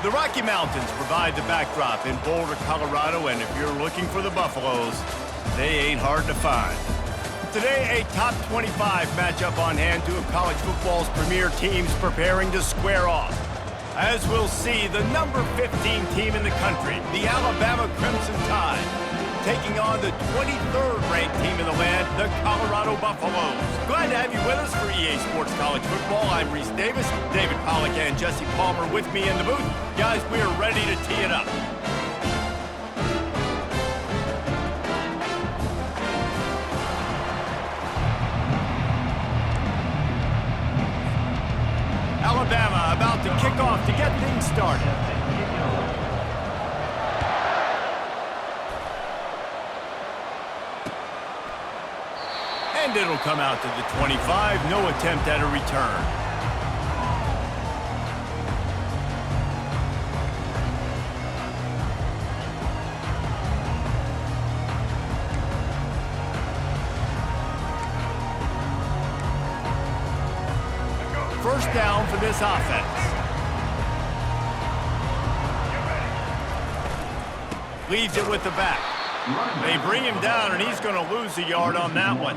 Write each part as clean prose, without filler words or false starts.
The Rocky Mountains provide the backdrop in Boulder, Colorado, and if you're looking for the Buffaloes, they ain't hard to find. Today, a top 25 matchup on hand, two of college football's premier teams preparing to square off. As we'll see, the number 15 team in the country, the Alabama Crimson Tide, taking on the 23rd ranked team in the land, the Colorado Buffaloes. Glad to have you with us for EA Sports College Football. I'm Reese Davis, David Pollack and Jesse Palmer with me in the booth. Guys, we are ready to tee it up. Alabama about to kick off to get things started. And it'll come out to the 25. No attempt at a return. First down for this offense. Leaves it with the back. They bring him down, and he's going to lose a yard on that one.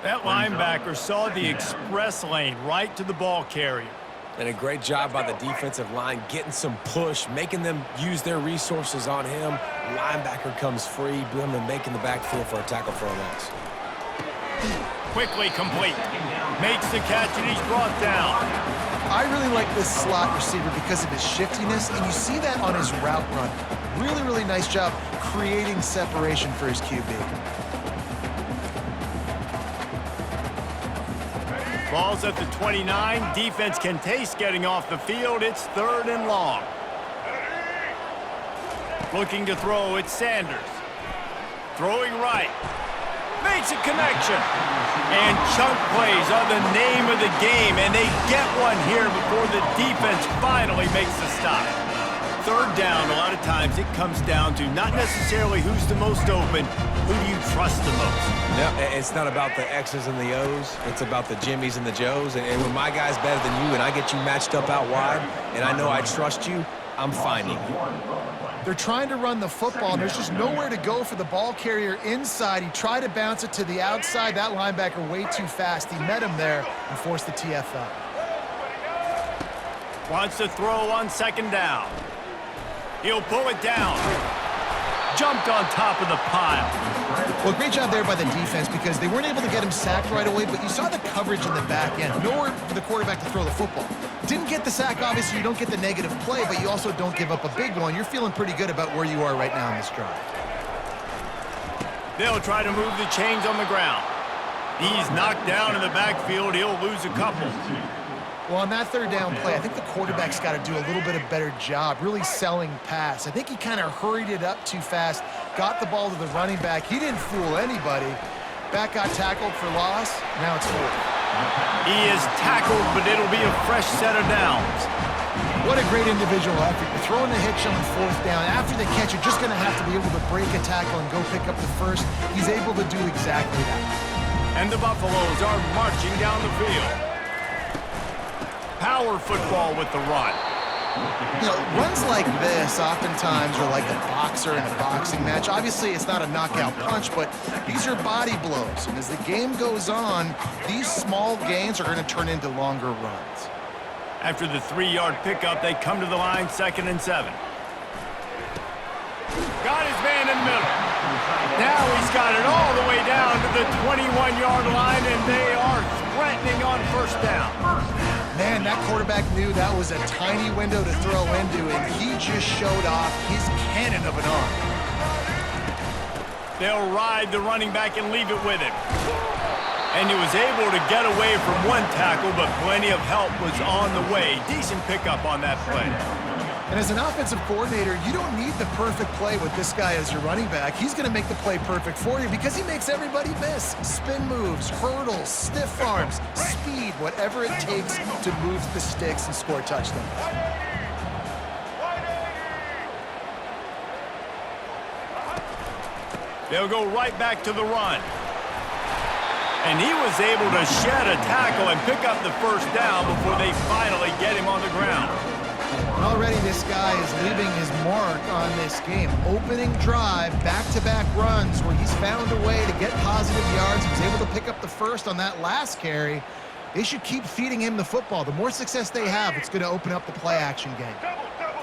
That linebacker saw the express lane right to the ball carrier. And a great job by the defensive line getting some push, making them use their resources on him. Linebacker comes free, boom, and making the backfield for a tackle for a loss. Quickly complete. Makes the catch, and he's brought down. I really like this slot receiver because of his shiftiness, and you see that on his route run. Really, really nice job creating separation for his QB. Ball's at the 29. Defense can taste getting off the field. It's 3rd and long. Looking to throw, it's Sanders. Throwing right. Makes a connection. And chunk plays are the name of the game, and they get one here before the defense finally makes the stop. 3rd down, a lot of times it comes down to not necessarily who's the most open, who do you trust the most? Yeah, it's not about the X's and the O's. It's about the Jimmys and the Joes. And when my guy's better than you and I get you matched up out wide and I know I trust you, I'm finding you. They're trying to run the football, and there's just nowhere to go for the ball carrier inside. He tried to bounce it to the outside. That linebacker way too fast. He met him there and forced the TFL. Wants to throw on 2nd down. He'll pull it down. Jumped on top of the pile. Well, great job there by the defense because they weren't able to get him sacked right away, but you saw the coverage in the back end. Nowhere for the quarterback to throw the football. Didn't get the sack, obviously you don't get the negative play, but you also don't give up a big one. You're feeling pretty good about where you are right now in this drive. They'll try to move the chains on the ground. He's knocked down in the backfield. He'll lose a couple. Well, on that 3rd down play, I think the quarterback's got to do a little bit of better job really selling pass. I think he kind of hurried it up too fast, got the ball to the running back. He didn't fool anybody. Back got tackled for loss. Now it's 4th. He is tackled, but it'll be a fresh set of downs. What a great individual effort. You're throwing the hitch on 4th down. After the catch, you're just going to have to be able to break a tackle and go pick up the first. He's able to do exactly that. And the Buffaloes are marching down the field. Power football with the run. You know, runs like this oftentimes are like a boxer in a boxing match. Obviously, it's not a knockout punch, but these are body blows. And as the game goes on, these small gains are going to turn into longer runs. After the 3-yard pickup, they come to the line, 2nd and 7. Got his man in the middle. Now he's got it all the way down to the 21-yard line, and they are threatening on 1st down. Man, that quarterback knew that was a tiny window to throw into, and he just showed off his cannon of an arm. They'll ride the running back and leave it with him. And he was able to get away from one tackle, but plenty of help was on the way. Decent pickup on that play. And as an offensive coordinator, you don't need the perfect play with this guy as your running back. He's going to make the play perfect for you because he makes everybody miss. Spin moves, hurdles, stiff arms, speed, whatever it takes to move the sticks and score touchdowns. They'll go right back to the run. And he was able to shed a tackle and pick up the 1st down before they finally get him on the ground. Already this guy is leaving his mark on this game. Opening drive, back-to-back runs where he's found a way to get positive yards. He was able to pick up the first on that last carry. They should keep feeding him the football. The more success they have, it's going to open up the play-action game.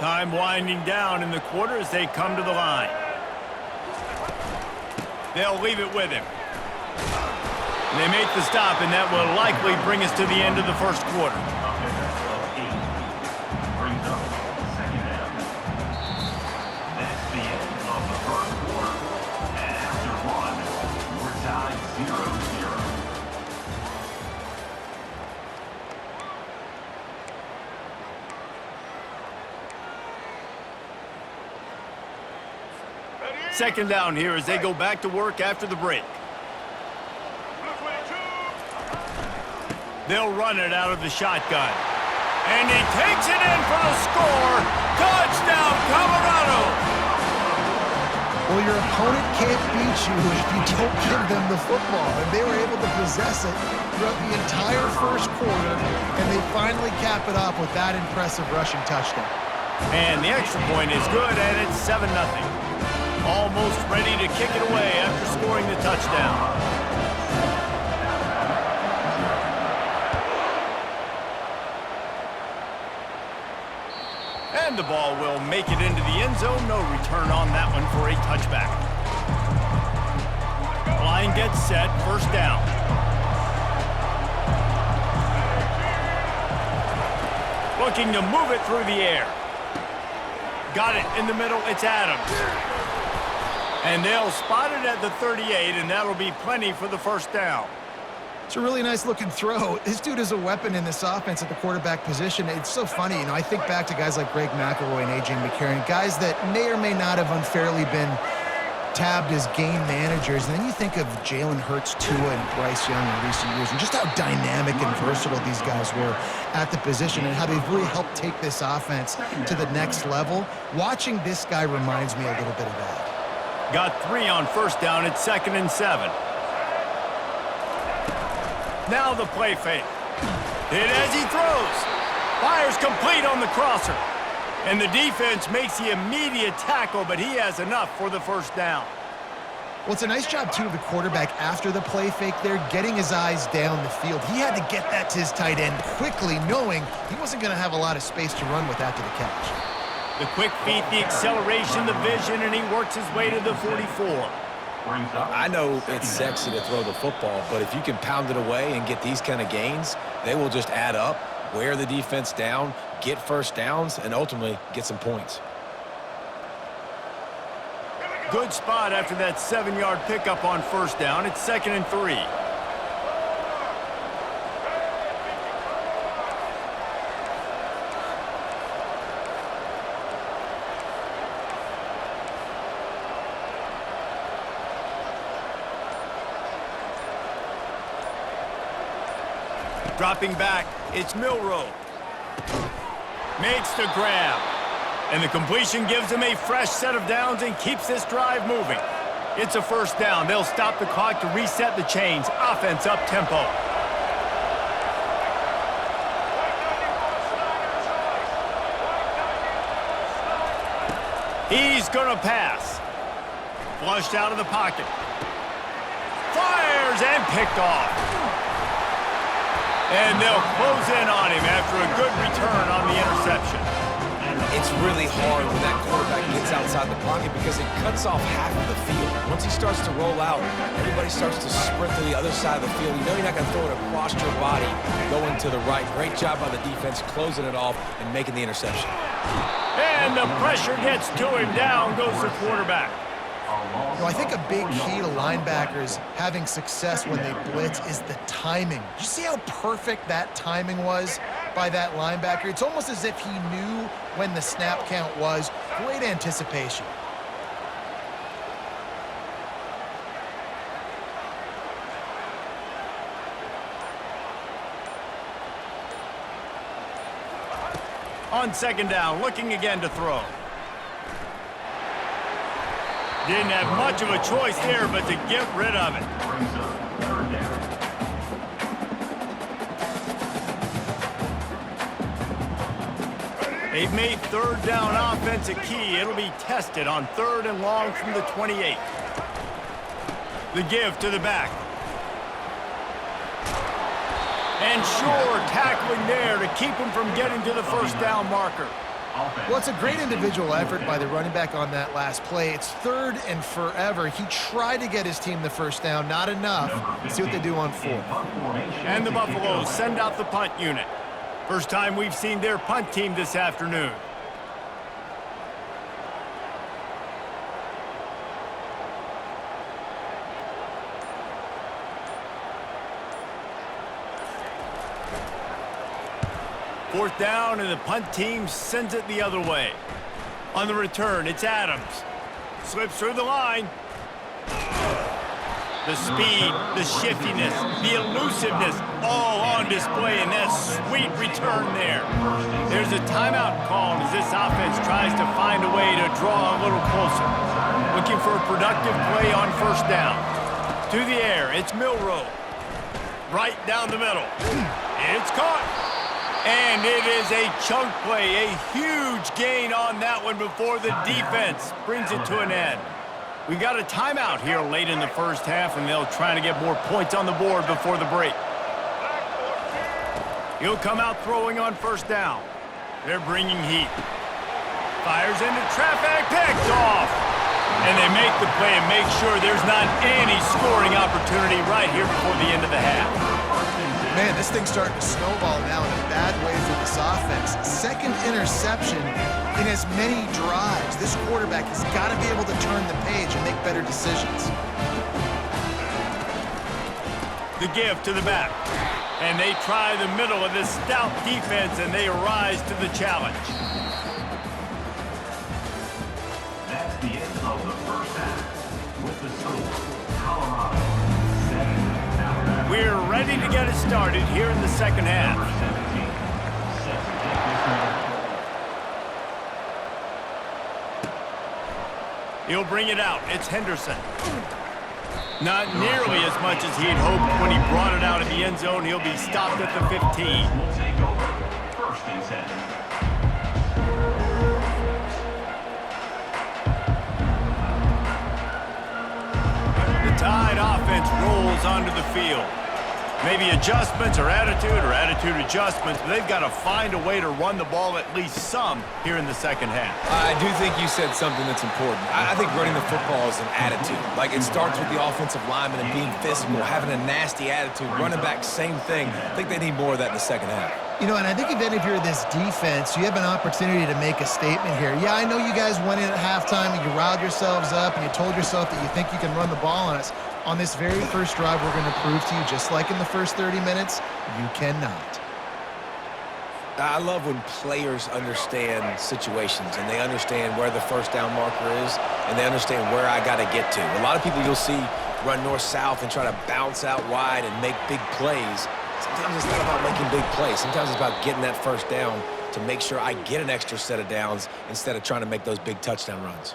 Time winding down in the quarter as they come to the line. They'll leave it with him. They make the stop, and that will likely bring us to the end of the first quarter. Second down here as they go back to work after the break. They'll run it out of the shotgun. And he takes it in for the score. Touchdown, Colorado! Well, your opponent can't beat you if you don't give them the football. And they were able to possess it throughout the entire first quarter, and they finally cap it off with that impressive rushing touchdown. And the extra point is good, and it's 7-0. Almost ready to kick it away after scoring the touchdown. And the ball will make it into the end zone. No return on that one for a touchback. Line gets set, first down. Looking to move it through the air. Got it in the middle, it's Adams. And they'll spot it at the 38, and that'll be plenty for the first down. It's a really nice-looking throw. This dude is a weapon in this offense at the quarterback position. It's so funny. You know, I think back to guys like Greg McElroy and A.J. McCarron, guys that may or may not have unfairly been tabbed as game managers. And then you think of Jalen Hurts, Tua, and Bryce Young in recent years, and just how dynamic and versatile these guys were at the position and how they've really helped take this offense to the next level. Watching this guy reminds me a little bit of that. Got 3 on first down. It's 2nd and 7. Now the play fake. Hit as he throws. Fires complete on the crosser. And the defense makes the immediate tackle, but he has enough for the first down. Well, it's a nice job, too, of the quarterback after the play fake there, getting his eyes down the field. He had to get that to his tight end quickly, knowing he wasn't going to have a lot of space to run with after the catch. The quick feet, the acceleration, the vision, and he works his way to the 44. I know it's sexy to throw the football, but if you can pound it away and get these kind of gains, they will just add up, wear the defense down, get first downs, and ultimately get some points. Good spot after that 7-yard pickup on first down. It's 2nd and 3. Dropping back, it's Milroe. Makes the grab. And the completion gives him a fresh set of downs and keeps this drive moving. It's a first down. They'll stop the clock to reset the chains. Offense up tempo. He's gonna pass. Flushed out of the pocket. Fires and picked off. And they'll close in on him after a good return on the interception. It's really hard when that quarterback gets outside the pocket because it cuts off half of the field. Once he starts to roll out, everybody starts to sprint to the other side of the field. You know you're not going to throw it across your body going to the right. Great job by the defense closing it off and making the interception. And the pressure gets to him. Down goes the quarterback. You know, I think a big key to linebackers having success when they blitz is the timing. Did you see how perfect that timing was by that linebacker? It's almost as if he knew when the snap count was. Great anticipation. On second down, looking again to throw. Didn't have much of a choice there, but to get rid of it. They've made third down offense a key. It'll be tested on 3rd and long from the 28. The give to the back. And sure, tackling there to keep him from getting to the first down marker. Well, it's a great individual effort by the running back on that last play. It's 3rd and forever. He tried to get his team the first down, not enough. Let's see what they do on 4th. And the Buffaloes send out the punt unit. First time we've seen their punt team this afternoon. Fourth down, and the punt team sends it the other way. On the return, it's Adams. Slips through the line. The speed, the shiftiness, the elusiveness, all on display in that sweet return there. There's a timeout called as this offense tries to find a way to draw a little closer. Looking for a productive play on first down. To the air, it's Milroe. Right down the middle. It's caught. And it is a chunk play, a huge gain on that one before the defense brings it to an end. We got a timeout here late in the first half, and they'll try to get more points on the board before the break. He'll come out throwing on first down. They're bringing heat. Fires into traffic, picked off. And they make the play and make sure there's not any scoring opportunity right here before the end of the half. Man, this thing's starting to snowball now in a bad way for this offense. Second interception in as many drives. This quarterback has got to be able to turn the page and make better decisions. The give to the back. And they try the middle of this stout defense, and they rise to the challenge. That's the end of the first half. With the score, Colorado 7. We're ready to get it started here in the second half. He'll bring it out. It's Henderson. Not nearly as much as he had hoped when he brought it out of the end zone. He'll be stopped at the 15. Will take over. 1st and 10. The Tide offense rolls onto the field. Maybe adjustments or attitude adjustments, but they've got to find a way to run the ball at least some here in the second half. I do think you said something that's important. I think running the football is an attitude. Like, it starts with the offensive lineman and being physical, having a nasty attitude. Running back, same thing. I think they need more of that in the second half. You know, and I think even if you're this defense, you have an opportunity to make a statement here. Yeah, I know you guys went in at halftime and you riled yourselves up and you told yourself that you think you can run the ball on us. On this very first drive, we're going to prove to you, just like in the first 30 minutes, you cannot. I love when players understand situations and they understand where the first down marker is and they understand where I got to get to. A lot of people you'll see run north-south and try to bounce out wide and make big plays. Sometimes it's not about making big plays. Sometimes it's about getting that first down to make sure I get an extra set of downs instead of trying to make those big touchdown runs.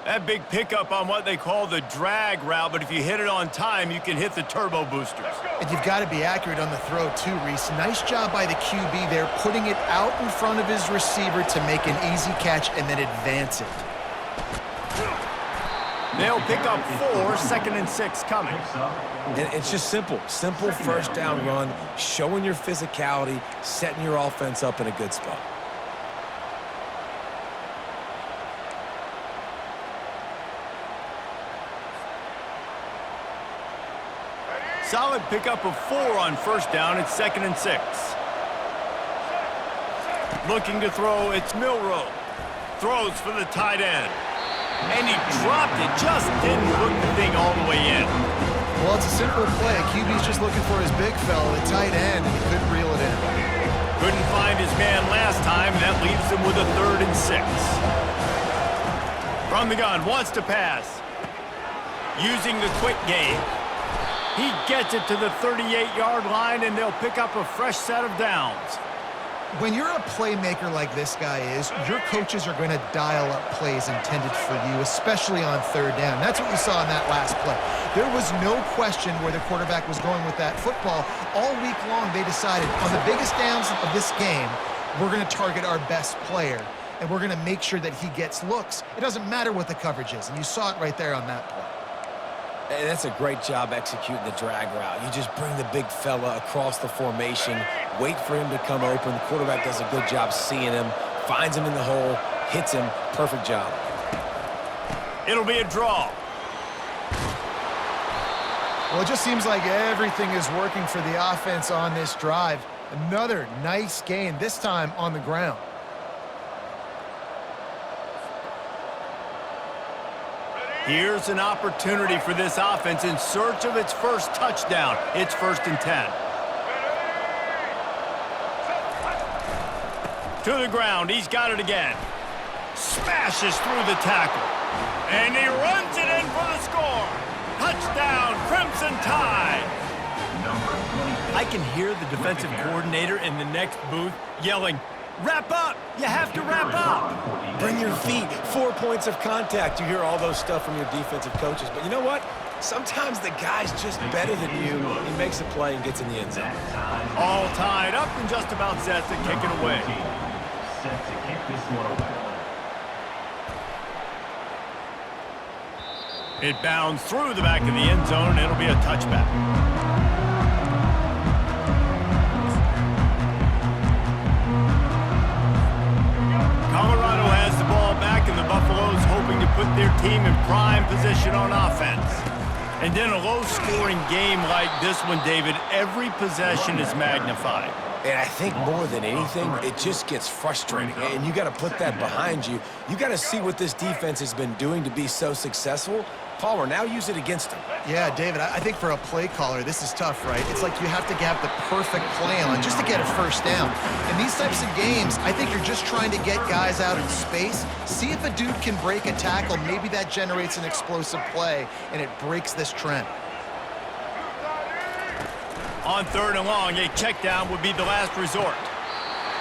That big pickup on what they call the drag route, but if you hit it on time, you can hit the turbo boosters. And you've got to be accurate on the throw too, Reese. Nice job by the QB there, putting it out in front of his receiver to make an easy catch and then advance it. They'll pick up 4, 2nd and 6 coming. And it's just simple first down run, showing your physicality, setting your offense up in a good spot. Solid pickup of 4 on first down. It's 2nd and 6. Looking to throw, it's Milroe. Throws for the tight end. And he dropped it, just didn't hook the thing all the way in. Well, it's a simple play. QB's just looking for his big fella, the tight end, and he couldn't reel it in. Couldn't find his man last time. That leaves him with a 3rd and 6. From the gun, wants to pass. Using the quick game. He gets it to the 38-yard line, and they'll pick up a fresh set of downs. When you're a playmaker like this guy is, your coaches are going to dial up plays intended for you, especially on third down. That's what we saw in that last play. There was no question where the quarterback was going with that football. All week long, they decided on the biggest downs of this game, we're going to target our best player, and we're going to make sure that he gets looks. It doesn't matter what the coverage is, and you saw it right there on that play. Hey, that's a great job executing the drag route. You just bring the big fella across the formation, wait for him to come open. The quarterback does a good job seeing him, finds him in the hole, hits him. Perfect job. It'll be a draw. Well, it just seems like everything is working for the offense on this drive. Another nice gain, this time on the ground. Here's an opportunity for this offense in search of its first touchdown. It's 1st and 10. To the ground, he's got it again. Smashes through the tackle. And he runs it in for the score. Touchdown, Crimson Tide. I can hear the defensive coordinator in the next booth yelling, "Wrap up! You have to wrap up!" Bring your feet, 4 points of contact. You hear all those stuff from your defensive coaches. But you know what? Sometimes the guy's just better than you. He makes a play and gets in the end zone. All tied up and just about set to kick it away. Set to kick this one away. It bounds through the back of the end zone, and it'll be a touchback. Colorado has the ball back, and the Buffaloes hoping to put their team in prime position on offense. And in a low-scoring game like this one, David, every possession is magnified. And I think more than anything, it just gets frustrating. And you got to put that behind you. You got to see what this defense has been doing to be so successful. Palmer, now use it against him. Yeah, David, I think for a play caller, this is tough, right? It's like you have to have the perfect play on just to get a first down. In these types of games, I think you're just trying to get guys out in space, see if a dude can break a tackle. Maybe that generates an explosive play, and it breaks this trend. On 3rd and long, a check down would be the last resort.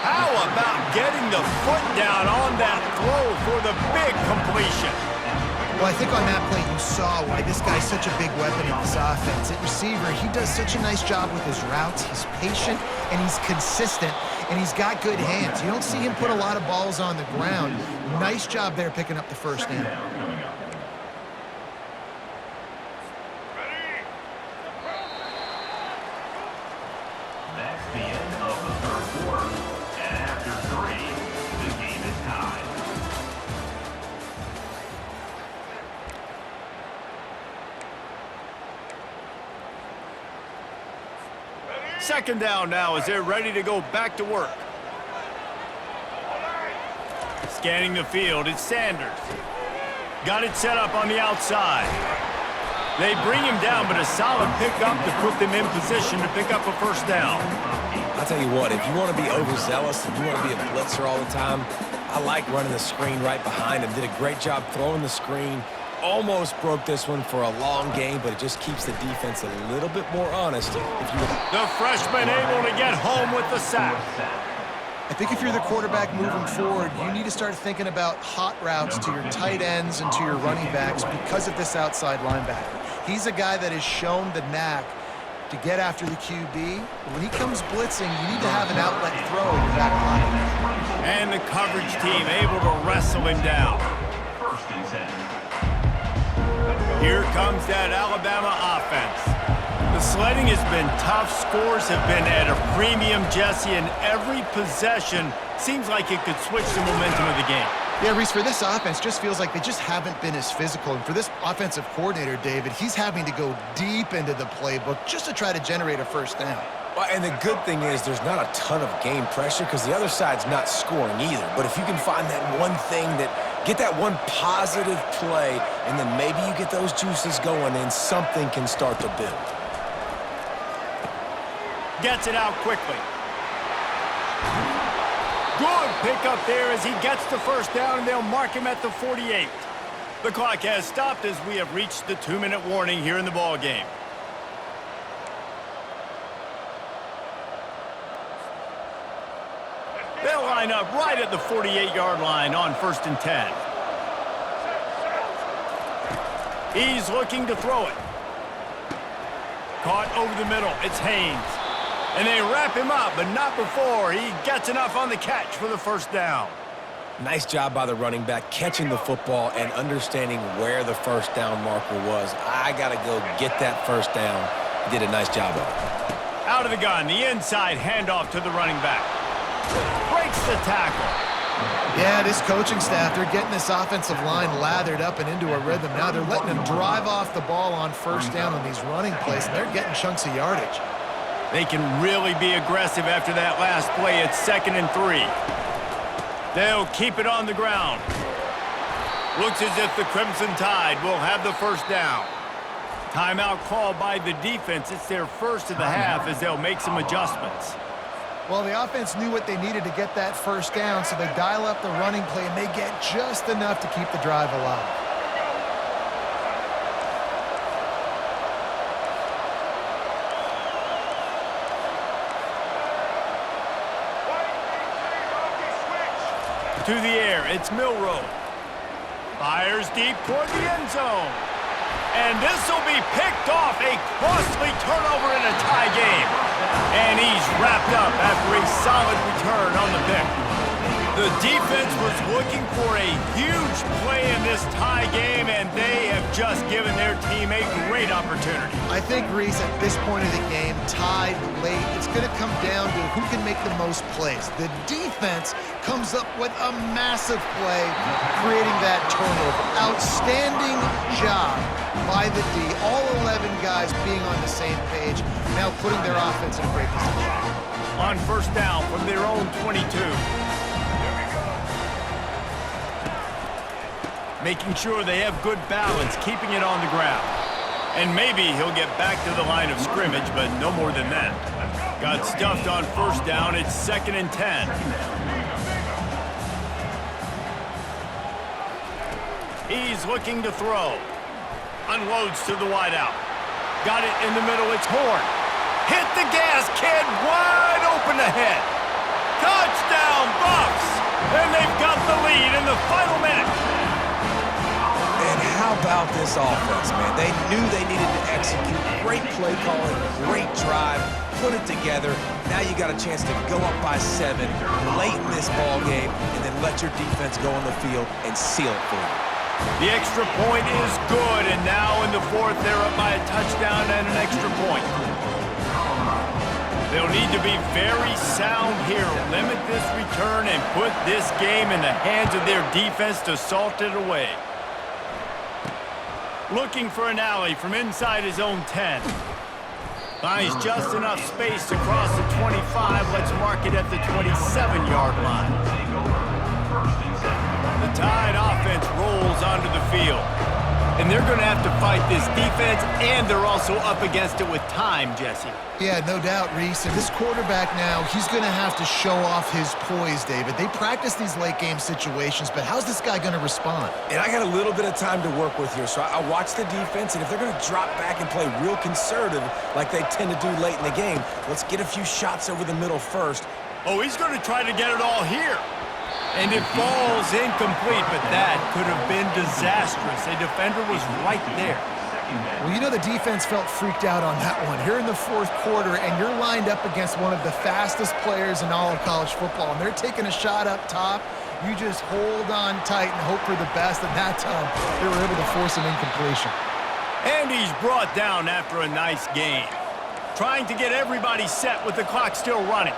How about getting the foot down on that throw for the big completion? Well, I think on that play you saw why this guy's such a big weapon in this offense. At receiver, he does such a nice job with his routes. He's patient, and he's consistent, and he's got good hands. You don't see him put a lot of balls on the ground. Nice job there picking up the first down. That's the end of the 3rd quarter. And after 3, the game is tied. Second down now as they're ready to go back to work. Scanning the field, it's Sanders. Got it set up on the outside. They bring him down, but a solid pickup to put them in position to pick up a first down. I'll tell you what, if you want to be overzealous and you want to be a blitzer all the time, I like running the screen right behind him. Did a great job throwing the screen. Almost broke this one for a long game, but it just keeps the defense a little bit more honest. The freshman able to get home with the sack. I think if you're the quarterback moving forward, you need to start thinking about hot routes to your tight ends and to your running backs because of this outside linebacker. He's a guy that has shown the knack to get after the QB. When he comes blitzing, you need to have an outlet throw in your back pocket. And the coverage team able to wrestle him down. 1st and 10. Here comes that Alabama offense. The sledding has been tough. Scores have been at a premium, Jesse, and every possession seems like it could switch the momentum of the game. Yeah, Reese, for this offense, just feels like they just haven't been as physical. And for this offensive coordinator, David, he's having to go deep into the playbook just to try to generate a first down. Well, and the good thing is there's not a ton of game pressure because the other side's not scoring either. But if you can find that one thing get that one positive play, and then maybe you get those juices going and something can start to build. Gets it out quickly. Good pickup there as he gets the first down, and they'll mark him at the 48. The clock has stopped as we have reached the 2-minute warning here in the ball game. They'll line up right at the 48-yard line on 1st and 10. He's looking to throw it. Caught over the middle. It's Haynes. And they wrap him up, but not before he gets enough on the catch for the first down. Nice job by the running back catching the football and understanding where the first down marker was. I got to go get that first down. He did a nice job of it. Out of the gun, the inside handoff to the running back. Breaks the tackle. Yeah, this coaching staff, they're getting this offensive line lathered up and into a rhythm. Now they're letting them drive off the ball on first down on these running plays, and they're getting chunks of yardage. They can really be aggressive after that last play. It's 2nd and 3. They'll keep it on the ground. Looks as if the Crimson Tide will have the first down. Timeout called by the defense. It's their first of the half as they'll make some adjustments. Well, the offense knew what they needed to get that first down, so they dial up the running play, and they get just enough to keep the drive alive. To the air, it's Milroe. Fires deep toward the end zone. And this will be picked off, a costly turnover in a tie game. And he's wrapped up after a solid return on the pick. The defense was looking for a huge play in this tie game, and they have just given their team a great opportunity. I think, Reese, at this point of the game, tied late, it's going to come down to who can make the most plays. The defense comes up with a massive play, creating that turnover. Outstanding job by the D. All 11 guys being on the same page, now putting their offense in a great position. On first down from their own 22. Making sure they have good balance, keeping it on the ground. And maybe he'll get back to the line of scrimmage, but no more than that. Got stuffed on first down. It's 2nd and 10. He's looking to throw. Unloads to the wideout. Got it in the middle. It's Horn. Hit the gas, kid. Wide open ahead. Touchdown, Buffs. And they've got the lead in the final minute. And how about this offense, man? They knew they needed to execute. Great play calling, great drive, put it together. Now you got a chance to go up by 7 late in this ball game and then let your defense go on the field and seal it for you. The extra point is good, and now in the fourth, they're up by a touchdown and an extra point. They'll need to be very sound here, limit this return, and put this game in the hands of their defense to salt it away. Looking for an alley from inside his own 10. Finds just enough space to cross the 25. Let's mark it at the 27-yard line. The Tide offense rolls onto the field. And they're going to have to fight this defense, and they're also up against it with time, Jesse. Yeah, no doubt, Reese. And this quarterback now, he's going to have to show off his poise, David. They practice these late-game situations, but how's this guy going to respond? And I got a little bit of time to work with here, so I watch the defense, and if they're going to drop back and play real conservative like they tend to do late in the game, let's get a few shots over the middle first. Oh, he's going to try to get it all here. And it falls incomplete, but that could have been disastrous. A defender was right there. Well, you know the defense felt freaked out on that one. Here in the fourth quarter, and you're lined up against one of the fastest players in all of college football, and they're taking a shot up top. You just hold on tight and hope for the best, and that time they were able to force an incompletion. And he's brought down after a nice game. Trying to get everybody set with the clock still running.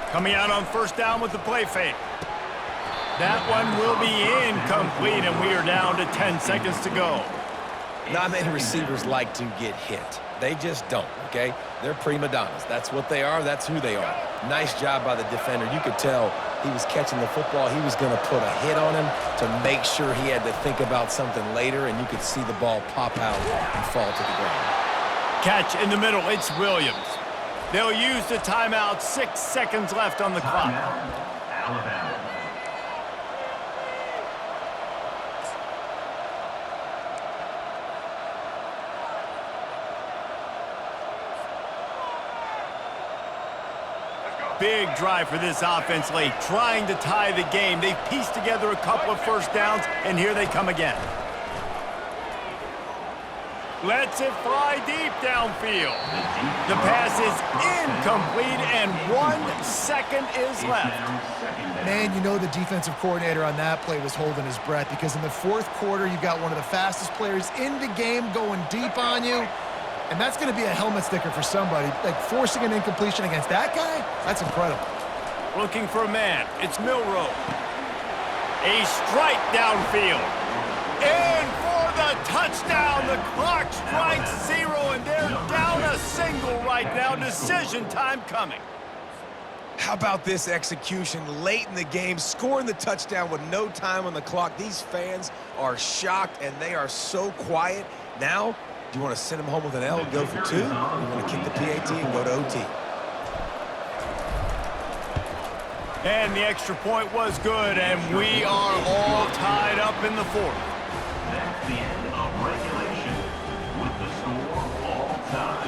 Coming out on first down with the play fake. That one will be incomplete, and we are down to 10 seconds to go. Not many receivers like to get hit. They just don't, okay? They're prima donnas. That's what they are. That's who they are. Nice job by the defender. You could tell he was catching the football. He was going to put a hit on him to make sure he had to think about something later, and you could see the ball pop out and fall to the ground. Catch in the middle. It's Williams. They'll use the timeout. 6 seconds left on the clock. Alabama. Big drive for this offense late, trying to tie the game. They've pieced together a couple of first downs, and here they come again. Lets it fly deep downfield. The pass is incomplete, and 1 second is left. Man, you know the defensive coordinator on that play was holding his breath, because in the fourth quarter, you got one of the fastest players in the game going deep on you, and that's going to be a helmet sticker for somebody. Like, forcing an incompletion against that guy, that's incredible. Looking for a man. It's Milroe. A strike downfield. And for the touchdown, the clock strikes 0, and they're down a single right now. Decision time coming. How about this execution late in the game, scoring the touchdown with no time on the clock? These fans are shocked, and they are so quiet. Now, do you want to send them home with an L and go for 2? Or you want to kick the PAT and go to OT? And the extra point was good, and we are all tied up in the fourth. That's the end of regulation with the score all time.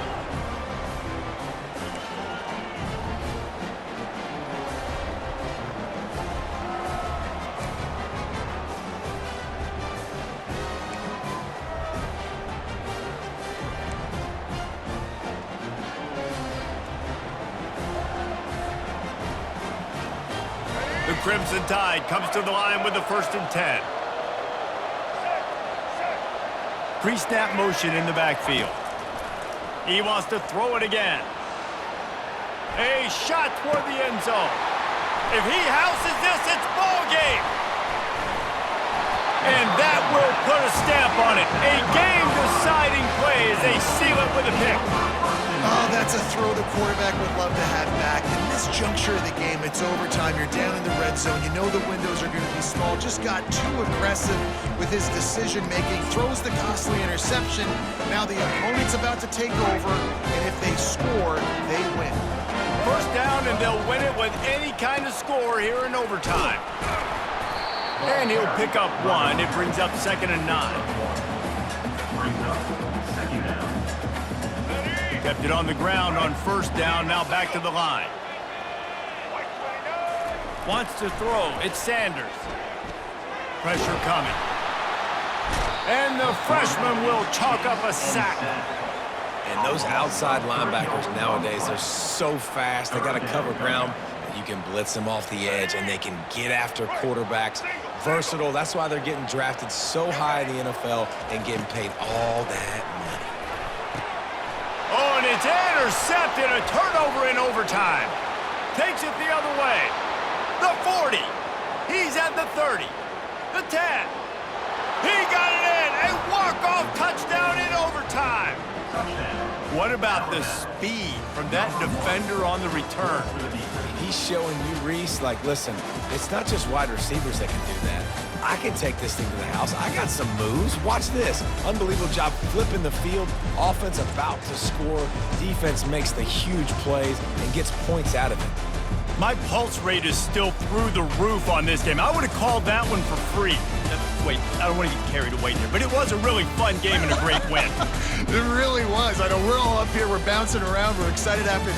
The Crimson Tide comes to the line with the 1st and 10. Pre-snap motion in the backfield. He wants to throw it again. A shot toward the end zone. If he houses this, it's ball game. And that will put a stamp on it. A game-deciding play as they seal it with a pick. Oh, that's a throw the quarterback would love to have back. In this juncture of the game, it's overtime. You're down in the red zone. You know the windows are going to be small. Just got too aggressive with his decision-making. Throws the costly interception. Now the opponent's about to take over, and if they score, they win. First down, and they'll win it with any kind of score here in overtime. And he'll pick up 1. It brings up 2nd and 9. Brings up second down. Kept it on the ground on 1st down, now back to the line. Wants to throw, it's Sanders. Pressure coming. And the freshman will chalk up a sack. And those outside linebackers nowadays, they're so fast. They got to cover ground. You can blitz them off the edge, and they can get after quarterbacks. Versatile. That's why they're getting drafted so high in the NFL and getting paid all that money. Oh, and it's intercepted. A turnover in overtime. Takes it the other way. The 40. He's at the 30. The 10. He got it in. A walk-off touchdown in overtime. What about the speed from that defender on the return? He's showing you, Reese, like, listen, it's not just wide receivers that can do that. I can take this thing to the house. I got some moves. Watch this. Unbelievable job flipping the field. Offense about to score. Defense makes the huge plays and gets points out of it. My pulse rate is still through the roof on this game. I would have called that one for free. Wait, I don't want to get carried away here, but it was a really fun game and a great win. It really was. I know we're all up here. We're bouncing around. We're excited after